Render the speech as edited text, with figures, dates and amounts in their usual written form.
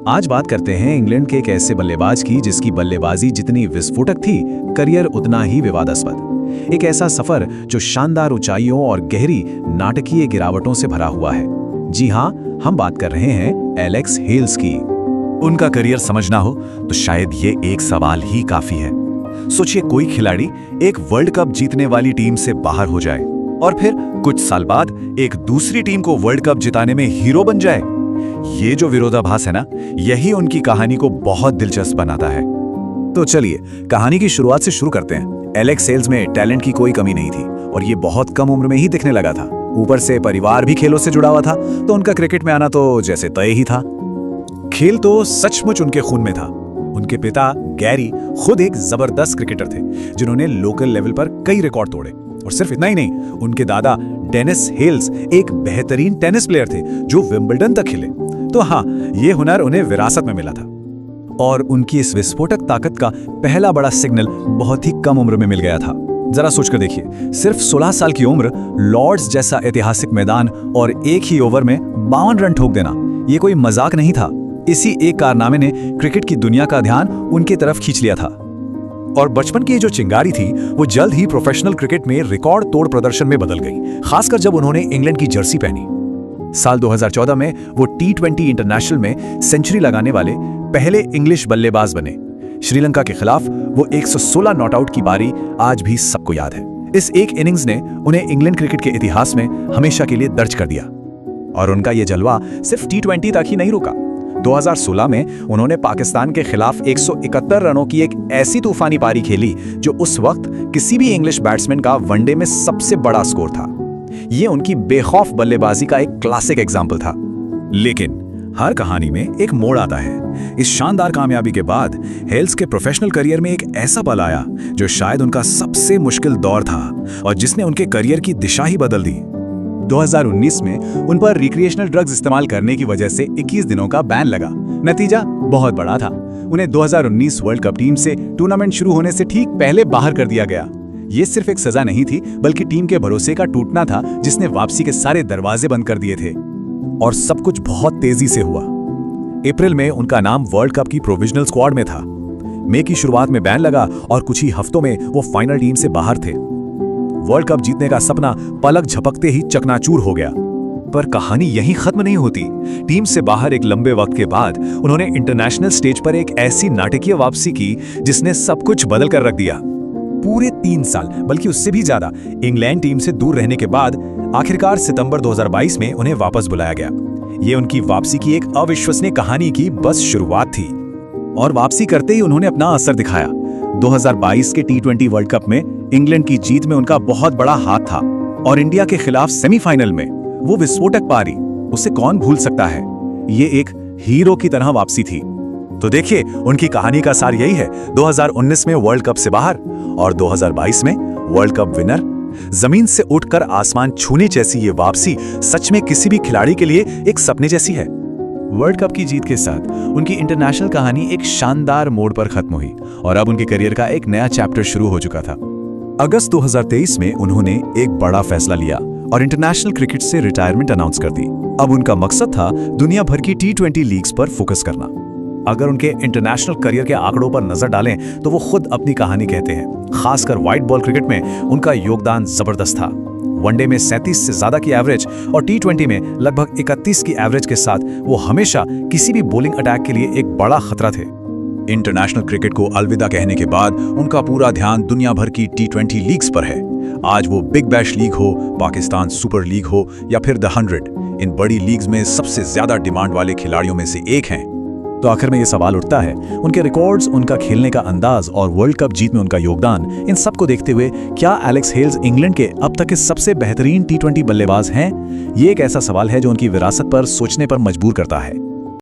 आज बात करते हैं इंग्लैंड के एक ऐसे बल्लेबाज की जिसकी बल्लेबाजी जितनी विस्फोटक थी, करियर उतना ही विवादास्पद। एक ऐसा सफर जो शानदार ऊंचाइयों और गहरी नाटकीय गिरावटों से भरा हुआ है। जी हाँ, हम बात कर रहे हैं एलेक्स हेल्स की। उनका करियर समझना हो तो शायद ये एक सवाल ही काफी है। सोचिए, कोई खिलाड़ी एक वर्ल्ड कप जीतने वाली टीम से बाहर हो जाए और फिर कुछ साल बाद एक दूसरी टीम को वर्ल्ड कप जिताने में हीरो बन जाए। ये जो विरोधाभास है ना, यही उनकी कहानी को बहुत दिलचस्प बनाता है। तो चलिए कहानी की शुरुआत से शुरू करते हैं। एलेक्स हेल्स में टैलेंट की कोई कमी नहीं थी और ये बहुत कम उम्र में ही दिखने लगा था। ऊपर से परिवार भी खेलों से जुड़ा हुआ था, तो उनका क्रिकेट में आना तो जैसे तय ही था। खेल तो सचमुच उनके खून में था। उनके पिता गैरी खुद एक जबरदस्त क्रिकेटर थे जिन्होंने लोकल लेवल पर कई रिकॉर्ड तोड़े। और सिर्फ इतना ही नहीं, उनके दादा डेनिस हेल्स एक बेहतरीन टेनिस प्लेयर थे जो विंबलडन तक खेले। तो हाँ, ये हुनर उन्हें विरासत में मिला था। और उनकी इस विस्फोटक ताकत का पहला बड़ा सिग्नल बहुत ही कम उम्र में मिल गया था। जरा सोचकर देखिए, सिर्फ 16 साल की उम्र, लॉर्ड्स जैसा ऐतिहासिक मैदान और एक ही ओवर में 52 रन ठोक देना, ये कोई मजाक नहीं था। इसी एक कारनामे ने क्रिकेट की दुनिया का ध्यान उनकी तरफ खींच लिया था। और बचपन की जो चिंगारी थी वो जल्द ही प्रोफेशनल क्रिकेट में रिकॉर्ड तोड़ प्रदर्शन में बदल गई, खासकर जब उन्होंने इंग्लैंड की जर्सी पहनी। साल 2014 में वो T20 इंटरनेशनल में सेंचुरी लगाने वाले पहले इंग्लिश बल्लेबाज बने। श्रीलंका के खिलाफ वो 116 नॉट आउट की पारी आज भी सबको याद है। इस एक इनिंग्स ने उन्हें इंग्लैंड क्रिकेट के इतिहास में हमेशा के लिए दर्ज कर दिया। और उनका ये जलवा सिर्फ T20 तक ही नहीं रुका। 2016 में उन्होंने पाकिस्तान के खिलाफ 171 रनों की एक ऐसी तूफानी पारी खेली जो उस वक्त किसी भी इंग्लिश बैट्समैन का वनडे में सबसे बड़ा स्कोर था। ये उनकी बेखौफ बल्लेबाजी का एक क्लासिक एग्जाम्पल था। लेकिन हर कहानी में एक मोड़ आता है। इस शानदार कामयाबी के बाद हेल्स के प्रोफेशनल करियर में एक ऐसा पल आया जो शायद उनका सबसे मुश्किल दौर था और जिसने उनके करियर की दिशा ही बदल दी। 2019 में उन पर रिक्रिएशनल ड्रग्स इस्तेमाल करने की वजह से 21 दिनों का बैन लगा। नतीजा बहुत बड़ा था। उन्हें 2019 वर्ल्ड कप टीम से टूर्नामेंट शुरू होने से ठीक पहले बाहर कर दिया गया। ये सिर्फ एक सजा नहीं थी, बल्कि टीम के भरोसे का टूटना था जिसने वापसी के सारे दरवाजे बंद कर दिए थे। और सब कुछ बहुत तेजी से हुआ। अप्रैल में उनका नाम वर्ल्ड कप की प्रोविजनल स्क्वाड में था। मई की शुरुआत में बैन लगा और कुछ ही हफ्तों में वो फाइनल टीम से बाहर थे। वर्ल्ड कप जीतने का सपना पलक झपकते ही चकनाचूर हो गया। पर कहानी यहीं खत्म नहीं होती। टीम से बाहर एक लंबे वक्त के बाद उन्होंने इंटरनेशनल स्टेज पर एक ऐसी नाटकीय वापसी की जिसने सब कुछ बदल कर रख दिया। पूरे 3 साल, बल्कि उससे भी ज्यादा, इंग्लैंड टीम से दूर रहने के बाद आखिरकार सितंबर 2022 में उन्हें वापस बुलाया गया। ये उनकी वापसी की एक अविश्वसनीय कहानी की बस शुरुआत थी। और वापसी करते ही उन्होंने अपना असर दिखाया। 2022 के T20 वर्ल्ड कप में इंग्लैंड की जीत में उनका बहुत बड़ा हाथ था। और इंडिया के खिलाफ सेमीफाइनल में वो विस्फोटक पारी, उसे कौन भूल सकता है। ये एक हीरो की तरह वापसी थी। तो देखिए, उनकी कहानी का सार यही है। 2019 में वर्ल्ड कप से बाहर और 2022 में वर्ल्ड कप विनर। जमीन से उठकर आसमान छूने जैसी ये वापसी सच में किसी भी खिलाड़ी के लिए एक सपने जैसी है। वर्ल्ड कप की जीत के साथ उनकी इंटरनेशनल कहानी एक शानदार मोड़ पर खत्म हुई और अब उनके करियर का एक नया चैप्टर शुरू हो चुका था। अगस्त 2023 में उन्होंने एक बड़ा फैसला लिया और इंटरनेशनल क्रिकेट से रिटायरमेंट अनाउंस कर दी। अब उनका मकसद था दुनिया भर की T20 लीग्स पर फोकस करना। अगर उनके इंटरनेशनल करियर के आंकड़ों पर नजर डालें तो वो खुद अपनी कहानी कहते हैं। खासकर व्हाइट बॉल क्रिकेट में उनका योगदान जबरदस्त था। वनडे में 37 से ज्यादा की एवरेज और T20 में लगभग 31 की एवरेज के साथ वो हमेशा किसी भी बॉलिंग अटैक के लिए एक बड़ा खतरा थे। इंटरनेशनल क्रिकेट को अलविदा कहने के बाद उनका पूरा ध्यान दुनिया भर की T20 लीग्स पर है। आज वो बिग बैश लीग हो, पाकिस्तान सुपर लीग हो या फिर द 100, इन बड़ी लीग्स में सबसे ज्यादा डिमांड वाले खिलाड़ियों में से एक हैं। तो आखिर में ये सवाल उठता है, उनके रिकॉर्ड्स, उनका खेलने का अंदाज और वर्ल्ड कप जीत में उनका योगदान, इन सब को देखते हुए क्या एलेक्स हेल्स इंग्लैंड के अब तक के सबसे बेहतरीन T20 बल्लेबाज हैं? ये एक ऐसा सवाल है जो उनकी विरासत पर सोचने पर मजबूर करता है।